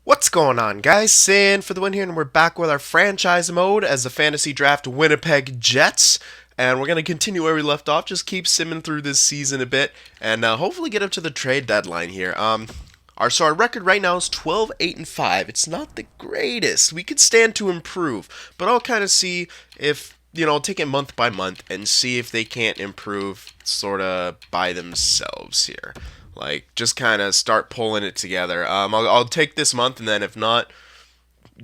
What's going on, guys? Cyn for the win here, and we're back with our franchise mode as the Fantasy Draft Winnipeg Jets. And we're going to continue where we left off, just keep simming through this season a bit, and hopefully get up to the trade deadline here. Our record right now is 12-8-5. It's not the greatest. We could stand to improve, but I'll kind of see if, take it month by month and see if they can't improve sort of by themselves here. Like, just kind of start pulling it together. I'll take this month, and then if not,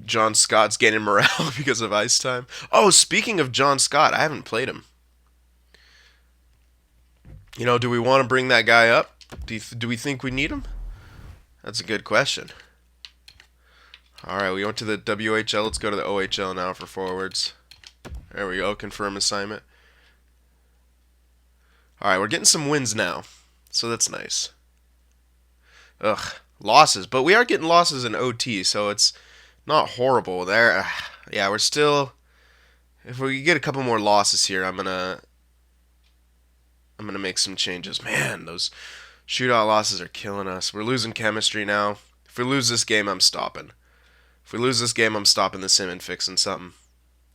John Scott's gaining morale because of ice time. Oh, speaking of John Scott, I haven't played him. Do we want to bring that guy up? Do we think we need him? That's a good question. Alright, we went to the WHL. Let's go to the OHL now for forwards. There we go. Confirm assignment. Alright, we're getting some wins now. So that's nice. Ugh, losses. But we are getting losses in OT, so it's not horrible. There, yeah, we're still... If we get a couple more losses here, I'm gonna make some changes. Man, those shootout losses are killing us. We're losing chemistry now. If we lose this game, I'm stopping. If we lose this game, I'm stopping the sim and fixing something.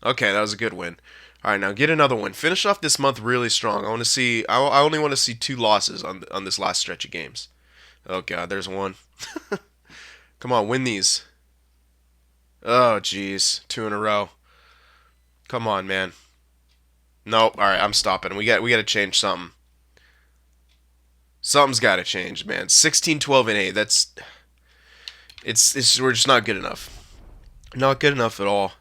Okay, that was a good win. All right, now get another win. Finish off this month really strong. I want to see. I only want to see 2 losses on this last stretch of games. Oh God, there's one. Come on, win these. Oh jeez, 2 in a row. Come on, man. Nope. All right, I'm stopping. We got to change something. Something's got to change, man. 16, 12, and 8. We're just not good enough. Not good enough at all.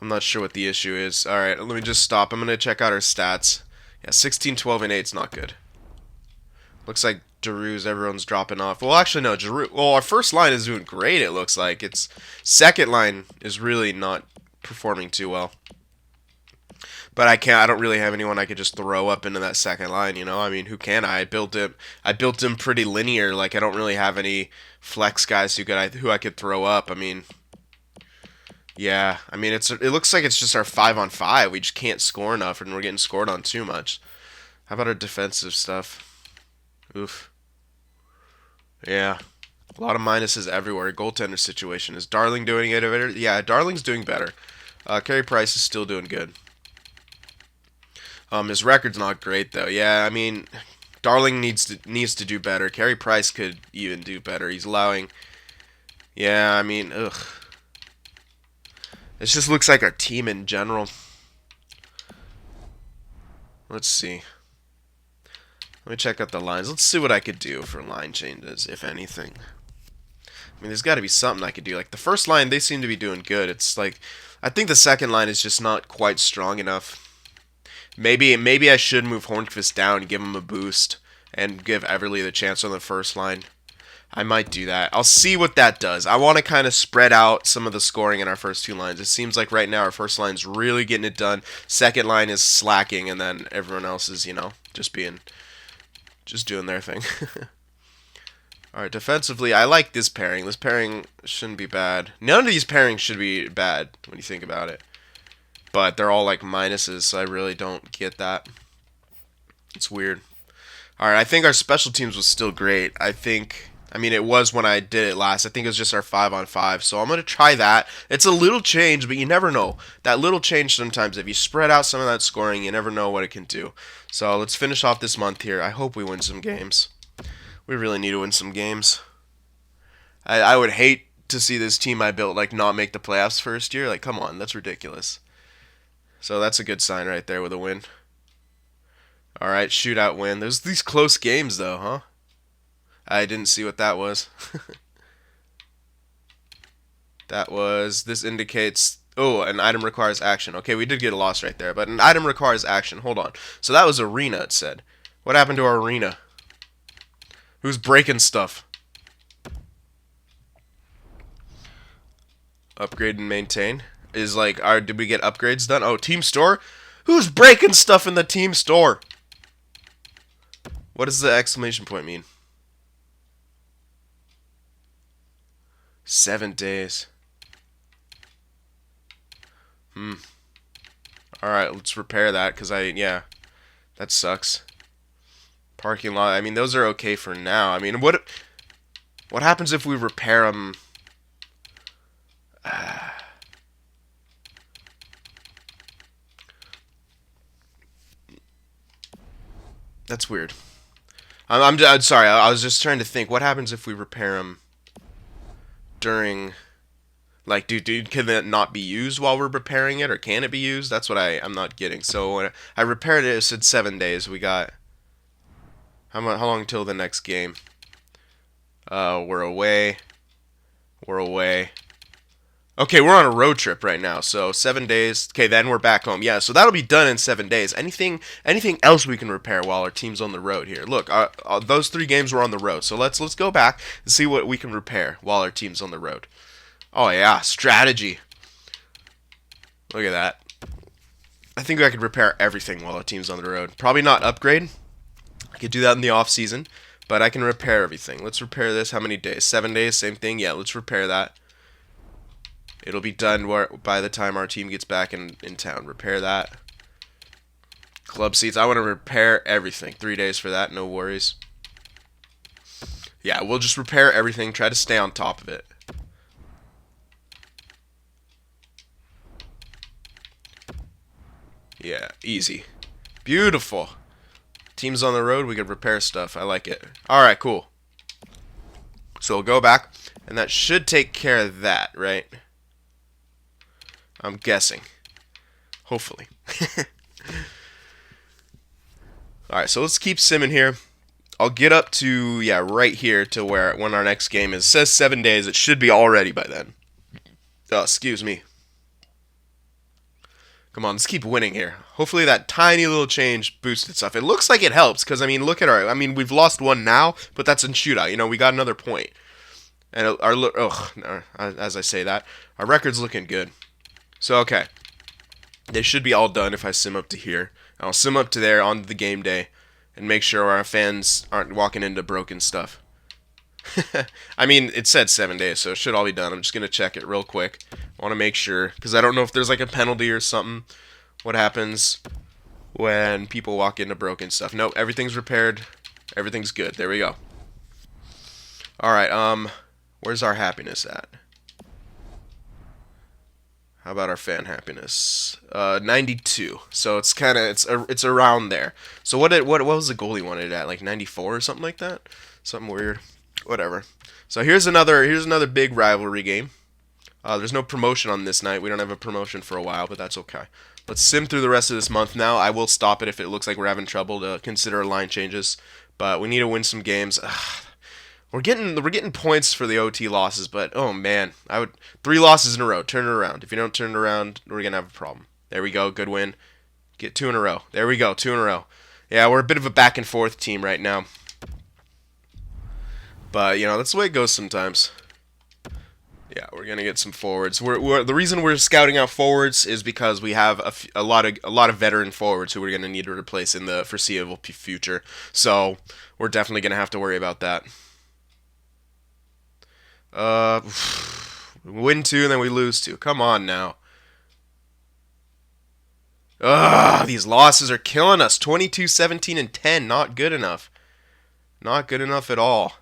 I'm not sure what the issue is. All right, let me just stop. I'm going to check out our stats. Yeah, 16, 12, and 8 is not good. Looks like Giroux's, everyone's dropping off. Well, actually, no. Giroux. Well, our first line is doing great, it looks like. Its second line is really not performing too well. But I don't really have anyone I could just throw up into that second line, I mean, who can I? I built him pretty linear. Like, I don't really have any flex guys who I could throw up. I mean, yeah. I mean, it looks like it's just our 5-on-5. We just can't score enough, and we're getting scored on too much. How about our defensive stuff? Oof. Yeah. A lot of minuses everywhere. Goaltender situation. Is Darling doing it better? Yeah, Darling's doing better. Carey Price is still doing good. His record's not great though. Yeah, I mean, Darling needs to do better. Carey Price could even do better. He's allowing. Yeah, I mean, ugh. It just looks like our team in general. Let's see. Let me check out the lines. Let's see what I could do for line changes, if anything. I mean, there's got to be something I could do. Like, the first line, they seem to be doing good. It's like, I think the second line is just not quite strong enough. Maybe I should move Hornqvist down and give him a boost and give Everly the chance on the first line. I might do that. I'll see what that does. I want to kind of spread out some of the scoring in our first 2 lines. It seems like right now our first line's really getting it done. Second line is slacking, and then everyone else is, just doing their thing. Alright, defensively, I like this pairing. This pairing shouldn't be bad. None of these pairings should be bad when you think about it. But they're all like minuses, so I really don't get that. It's weird. Alright, I think our special teams was still great. I mean, it was when I did it last. I think it was just our 5-on-5. So I'm going to try that. It's a little change, but you never know. That little change sometimes, if you spread out some of that scoring, you never know what it can do. So let's finish off this month here. I hope we win some games. We really need to win some games. I would hate to see this team I built not make the playoffs first year. Like, come on, that's ridiculous. So that's a good sign right there with a win. Alright, shootout win. There's these close games though, huh? I didn't see what that was. This indicates, oh, an item requires action. Okay, we did get a loss right there, but an item requires action. Hold on. So that was arena, it said. What happened to our arena? Who's breaking stuff? Upgrade and maintain. Is did we get upgrades done? Oh, team store? Who's breaking stuff in the team store? What does the exclamation point mean? 7 days. Alright, let's repair that, because yeah, that sucks. Parking lot. I mean, those are okay for now. I mean, what happens if we repair them? That's weird. I'm sorry. I was just trying to think. What happens if we repair them during? Like, can that not be used while we're repairing it, or can it be used? That's what I'm not getting. So when I repaired it, it said 7 days. We got how long till the next game? We're away. We're away. Okay, we're on a road trip right now, so 7 days. Okay, then we're back home. Yeah, so that'll be done in 7 days. Anything else we can repair while our team's on the road here? Look, those 3 games were on the road, so let's go back and see what we can repair while our team's on the road. Oh yeah, strategy. Look at that. I think I could repair everything while our team's on the road. Probably not upgrade. I could do that in the off season, but I can repair everything. Let's repair this. How many days? 7 days, same thing. Yeah, let's repair that. It'll be done by the time our team gets back in town. Repair that. Club seats. I want to repair everything. 3 days for that. No worries. Yeah, we'll just repair everything. Try to stay on top of it. Yeah, easy. Beautiful. Team's on the road. We could repair stuff. I like it. Alright, cool. So we'll go back. And that should take care of that, right? I'm guessing. Hopefully. Alright, so let's keep simming here. I'll get up to, yeah, right here to where when our next game is. It says 7 days. It should be all ready by then. Oh, excuse me. Come on, let's keep winning here. Hopefully that tiny little change boosted stuff. It looks like it helps, because, I mean, look at our... I mean, we've lost one now, but that's in shootout. You know, we got another point. And as I say that, our record's looking good. So, okay. They should be all done if I sim up to here. I'll sim up to there on the game day and make sure our fans aren't walking into broken stuff. I mean, it said 7 days, so it should all be done. I'm just going to check it real quick. I want to make sure, because I don't know if there's like a penalty or something. What happens when people walk into broken stuff? Nope, everything's repaired. Everything's good. There we go. Alright, where's our happiness at? How about our fan happiness? 92. So it's kind of it's around there. So what was the goal he wanted at? Like 94 or something like that? Something weird. Whatever. So here's another big rivalry game. There's no promotion on this night. We don't have a promotion for a while, but that's okay. Let's sim through the rest of this month now. I will stop it if it looks like we're having trouble to consider line changes, but we need to win some games. We're getting points for the OT losses, but oh man, 3 losses in a row. Turn it around. If you don't turn it around, we're gonna have a problem. There we go. Good win. Get 2 in a row. There we go. 2 in a row. Yeah, we're a bit of a back and forth team right now. But, you know, that's the way it goes sometimes. Yeah, we're going to get some forwards. The reason we're scouting out forwards is because we have a lot of veteran forwards who we're going to need to replace in the foreseeable future. So, we're definitely going to have to worry about that. We win 2 and then we lose 2. Come on now. These losses are killing us. 22, 17, and 10. Not good enough. Not good enough at all.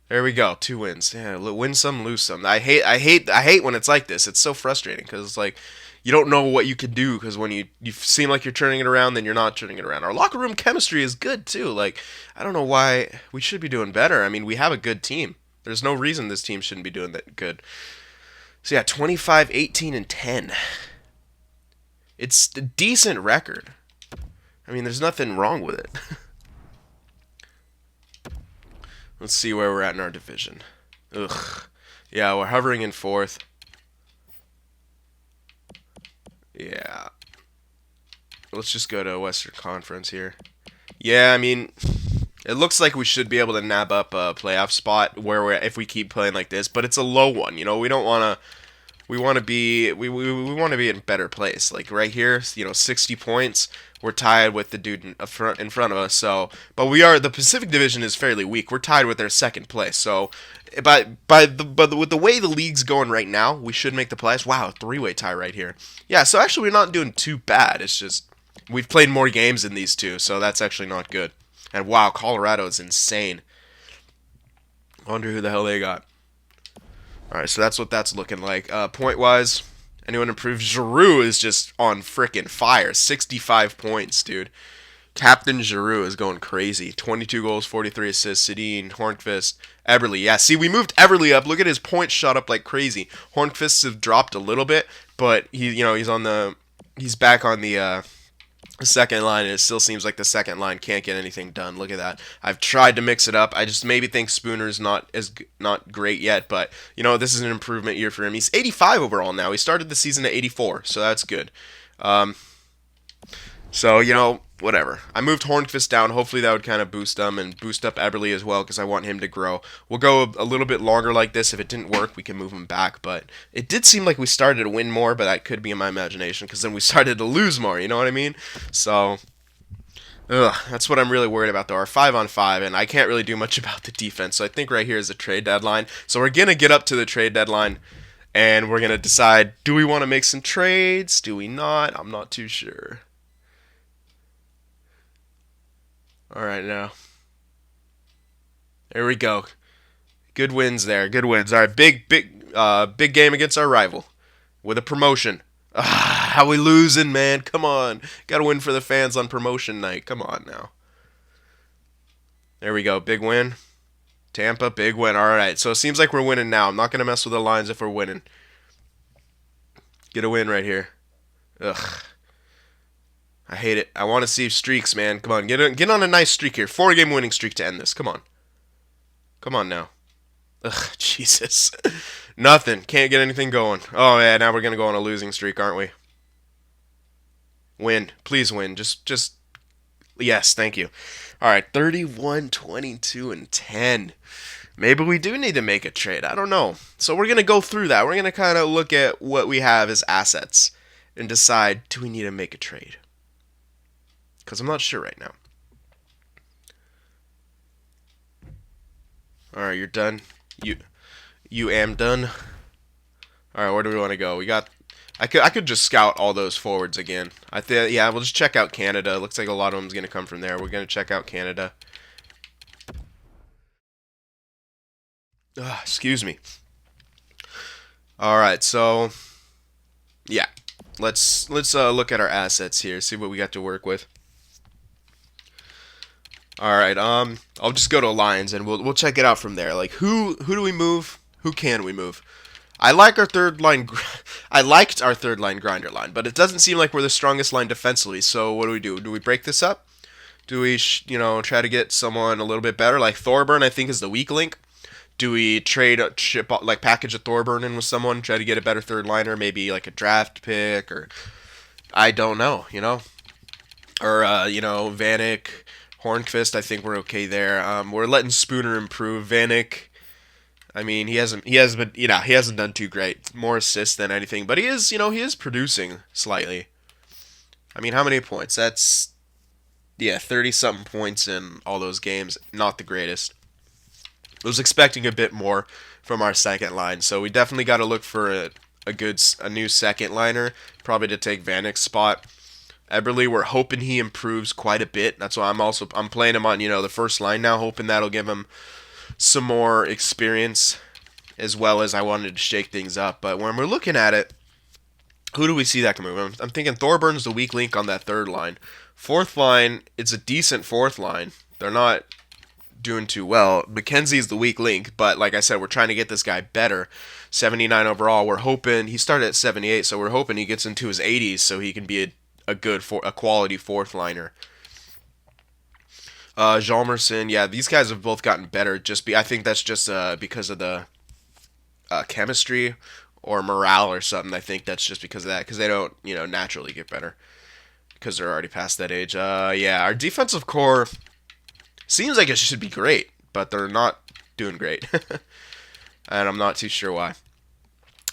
There we go, 2 wins. Yeah, win some, lose some. I hate when it's like this. It's so frustrating because it's like you don't know what you can do because when you seem like you're turning it around, then you're not turning it around. Our locker room chemistry is good too. Like I don't know why we should be doing better. I mean, we have a good team. There's no reason this team shouldn't be doing that good. So yeah, 25, 18, and 10. It's a decent record. I mean, there's nothing wrong with it. Let's see where we're at in our division. Ugh. Yeah, we're hovering in 4th. Yeah. Let's just go to Western Conference here. Yeah, I mean, it looks like we should be able to nab up a playoff spot if we keep playing like this, but it's a low one. You know, we don't want to. We want to be in a better place. Like right here, you know, 60 points. We're tied with the dude in front of us. So, but the Pacific Division is fairly weak. We're tied with their 2nd place. So, with the way the league's going right now, we should make the playoffs. Wow, 3-way tie right here. Yeah, so actually we're not doing too bad. It's just we've played more games in these two, so that's actually not good. And wow, Colorado is insane. I wonder who the hell they got. All right, so that's what that's looking like. Point wise, anyone improved? Giroux is just on frickin' fire. 65 points, dude. Captain Giroux is going crazy. 22 goals, 43 assists. Sedin, Hornqvist, Eberle. Yeah, see, we moved Eberle up. Look at his points shot up like crazy. Hornqvist have dropped a little bit, but he's back on the second line, and it still seems like the second line can't get anything done. Look at that. I've tried to mix it up. I just maybe think Spooner's not great yet, but this is an improvement year for him. He's 85 overall now. He started the season at 84, so that's good. So whatever. I moved Hornqvist down. Hopefully that would kind of boost him and boost up Eberle as well because I want him to grow. We'll go a little bit longer like this. If it didn't work, we can move him back. But it did seem like we started to win more, but that could be in my imagination because then we started to lose more. You know what I mean? So that's what I'm really worried about, though. Our 5-on-5, and I can't really do much about the defense. So I think right here is the trade deadline. So we're going to get up to the trade deadline, and we're going to decide, do we want to make some trades? Do we not? I'm not too sure. All right, now. There we go. Good wins there. Good wins. All right, big game against our rival with a promotion. How we losing, man? Come on. Got to win for the fans on promotion night. Come on now. There we go. Big win. Tampa, big win. All right, so it seems like we're winning now. I'm not going to mess with the lines if we're winning. Get a win right here. Ugh. I hate it. I want to see streaks, man. Come on, get on a nice streak here. 4-game winning streak to end this. Come on. Come on now. Ugh, Jesus. Nothing. Can't get anything going. Oh, yeah, now we're going to go on a losing streak, aren't we? Win. Please win. Just yes, thank you. All right, 31, 22, and 10. Maybe we do need to make a trade. I don't know. So we're going to go through that. We're going to kind of look at what we have as assets and decide, do we need to make a trade? Because I'm not sure right now. Alright, you're done. You am done. Alright, where do we want to go? I could just scout all those forwards again. Yeah, we'll just check out Canada. Looks like a lot of them's going to come from there. We're going to check out Canada. Excuse me. Alright, so yeah. Let's look at our assets here, see what we got to work with. All right, I'll just go to Lions and we'll check it out from there. Like who do we move? Who can we move? I like our third line. I liked our third line grinder line, but it doesn't seem like we're the strongest line defensively. So what do? Do we break this up? Do we try to get someone a little bit better? Like Thorburn, I think is the weak link. Do we package a Thorburn in with someone, try to get a better third liner, maybe like a draft pick, or I don't know, or Vanek. Hornqvist, I think we're okay there. We're letting Spooner improve. Vanek, I mean, he hasn't done too great. More assists than anything, but he is producing slightly. I mean, how many points? That's 30-something points in all those games. Not the greatest. I was expecting a bit more from our second line, so we definitely got to look for a new second liner, probably to take Vanek's spot. Eberle, we're hoping he improves quite a bit. That's why I'm playing him on the first line now, hoping that'll give him some more experience, as well as I wanted to shake things up. But when we're looking at it, who do we see that can move? I'm thinking Thorburns the weak link on that third line. Fourth line, it's a decent fourth line. They're not doing too well. McKenzie's the weak link, but like I said, we're trying to get this guy better. 79 overall. We're hoping he started at 78, so we're hoping he gets into his 80s so he can be a quality fourth liner. Jalmerson, yeah, these guys have both gotten better. I think that's just because of the chemistry or morale or something. I think that's just because of that, because they don't naturally get better because they're already past that age. Yeah, our defensive core seems like it should be great, but they're not doing great, and I'm not too sure why.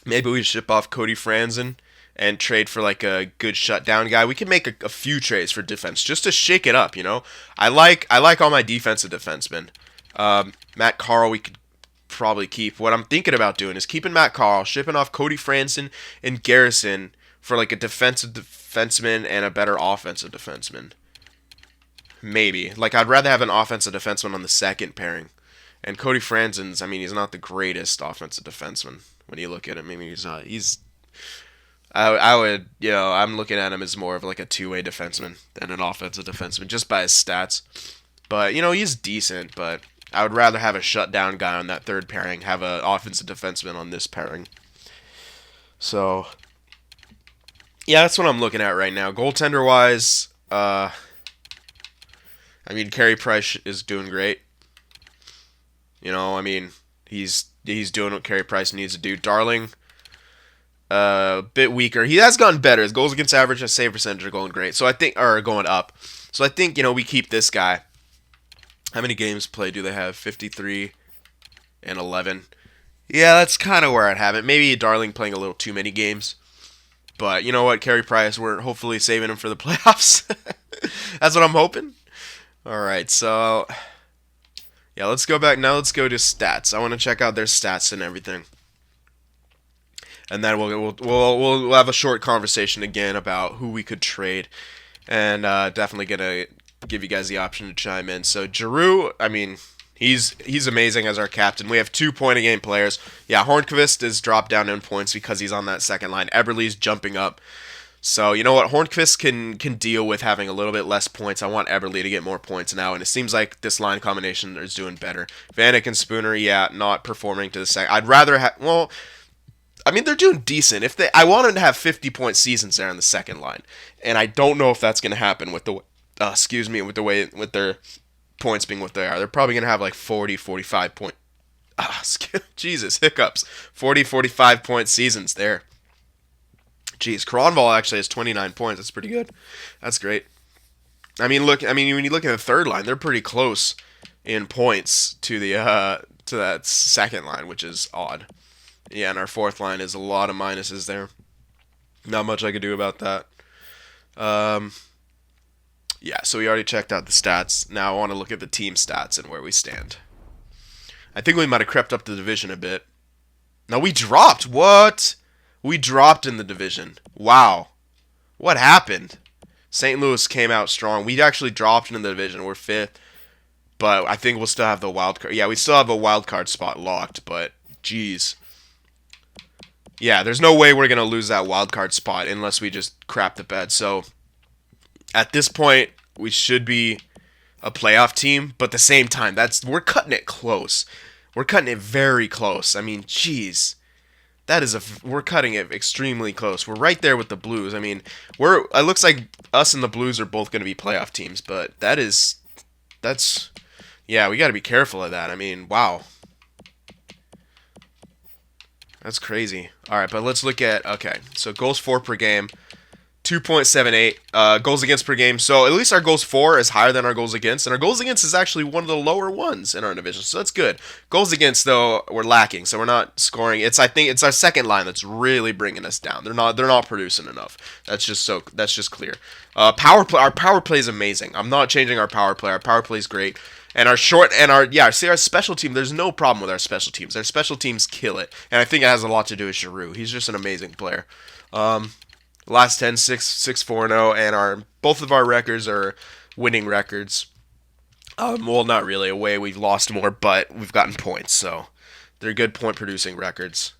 Maybe we ship off Cody Franzen and trade for like a good shutdown guy. We can make a few trades for defense just to shake it up, I like all my defensive defensemen. Matt Carl we could probably keep. What I'm thinking about doing is keeping Matt Carl, shipping off Cody Franzen and Garrison for like a defensive defenseman and a better offensive defenseman. maybe. Like, I'd rather have an offensive defenseman on the second pairing. And Cody Franzen's, I mean, he's not the greatest offensive defenseman when you look at him. I mean, he's not. I would, I'm looking at him as more of like a two-way defenseman than an offensive defenseman, just by his stats. But, he's decent, but I would rather have a shutdown guy on that third pairing, have an offensive defenseman on this pairing. So, yeah, that's what I'm looking at right now. Goaltender-wise, I mean, Carey Price is doing great. I mean, he's doing what Carey Price needs to do. Darling, a bit weaker. He has gotten better. His goals against average and save percentage are going great. So I think, or going up. So I think, we keep this guy. How many games played do they have? 53 and 11. Yeah, that's kind of where I'd have it. Maybe Darling playing a little too many games. But you know what? Carey Price, we're hopefully saving him for the playoffs. That's what I'm hoping. All right, so yeah, let's go back now. Let's go to stats. I want to check out their stats and everything, and then we'll have a short conversation again about who we could trade, and definitely gonna give you guys the option to chime in. So Giroux, I mean, he's amazing as our captain. We have 2-point-a-game players. Yeah, Hornqvist is dropped down in points because he's on that second line. Eberle's jumping up. So, you know what? Hornqvist can deal with having a little bit less points. I want Eberle to get more points now, and it seems like this line combination is doing better. Vanek and Spooner, yeah, not performing to the second. I'd rather have... Well, I mean, they're doing decent. I want them to have 50-point seasons there on the second line, and I don't know if that's going to happen with the... with their points being what they are. They're probably going to have like 40, 45 point... Jesus, hiccups. 40, 45 point seasons there. Jeez, Kronwall actually has 29 points. That's pretty good. That's great. I mean, when you look at the third line, they're pretty close in points to that second line, which is odd. Yeah, and our fourth line is a lot of minuses there. Not much I could do about that. Yeah, so we already checked out the stats. Now I want to look at the team stats and where we stand. I think we might have crept up the division a bit. No, we dropped. What? We dropped in the division. Wow. What happened? St. Louis came out strong. We actually dropped in the division. We're 5th. But I think we'll still have the wild card. Yeah, we still have a wild card spot locked, but geez. Yeah, there's no way we're going to lose that wild card spot unless we just crap the bed. So at this point, we should be a playoff team, but at the same time, we're cutting it close. We're cutting it very close. I mean, geez. We're cutting it extremely close. We're right there with the Blues. I mean, it looks like us and the Blues are both going to be playoff teams, but yeah, we got to be careful of that. I mean, wow. That's crazy. All right, but let's look at, okay, so goals for per game. 2.78 goals against per game. So at least our goals for is higher than our goals against, and our goals against is actually one of the lower ones in our division. So that's good. Goals against, though, we're lacking, so we're not scoring. I think it's our second line that's really bringing us down. They're not producing enough. That's just clear. Our power play is amazing. I'm not changing our power play. Our power play is great. And our special team, there's no problem with our special teams. Our special teams kill it. And I think it has a lot to do with Giroux. He's just an amazing player. Last 10, 6-4-0, and both of our records are winning records. Well, not really. Away, we've lost more, but we've gotten points, so they're good point-producing records.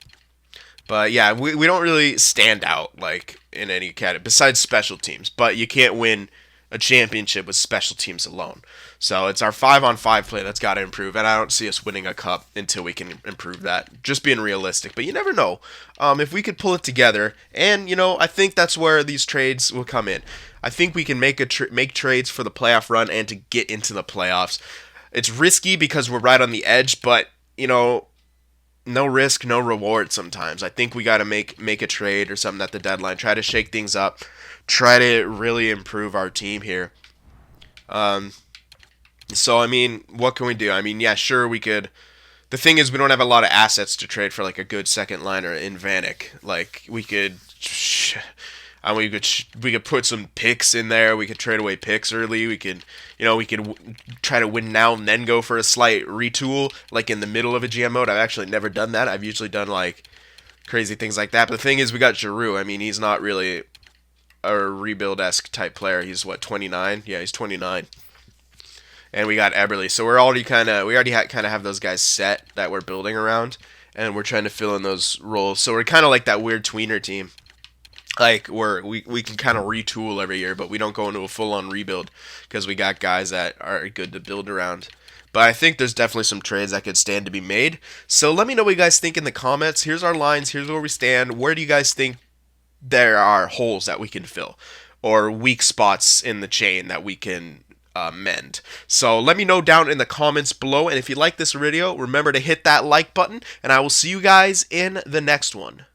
But yeah, we don't really stand out like in any category besides special teams. But you can't win a championship with special teams alone. So it's our 5-on-5 play that's got to improve, and I don't see us winning a cup until we can improve that. Just being realistic, but you never know. If we could pull it together, and I think that's where these trades will come in. I think we can make trades for the playoff run and to get into the playoffs. It's risky because we're right on the edge, but no risk, no reward sometimes. I think we got to make a trade or something at the deadline. Try to shake things up. Try to really improve our team here. So, I mean, what can we do? I mean, yeah, sure, we could. The thing is, we don't have a lot of assets to trade for, like, a good second liner in Vanek. Like, we could put some picks in there. We could trade away picks early. We could try to win now and then go for a slight retool, like in the middle of a GM mode. I've actually never done that. I've usually done, like, crazy things like that. But the thing is, we got Giroux. I mean, he's not really a rebuild-esque type player. He's, 29? Yeah, he's 29. and we got Eberle. So we're already kind of have those guys set that we're building around, and we're trying to fill in those roles. So we're kind of like that weird tweener team. Like we can kind of retool every year, but we don't go into a full on rebuild because we got guys that are good to build around. But I think there's definitely some trades that could stand to be made. So let me know what you guys think in the comments. Here's our lines. Here's where we stand. Where do you guys think there are holes that we can fill, or weak spots in the chain that we can mend? So let me know down in the comments below. And if you like this video, remember to hit that like button. And I will see you guys in the next one.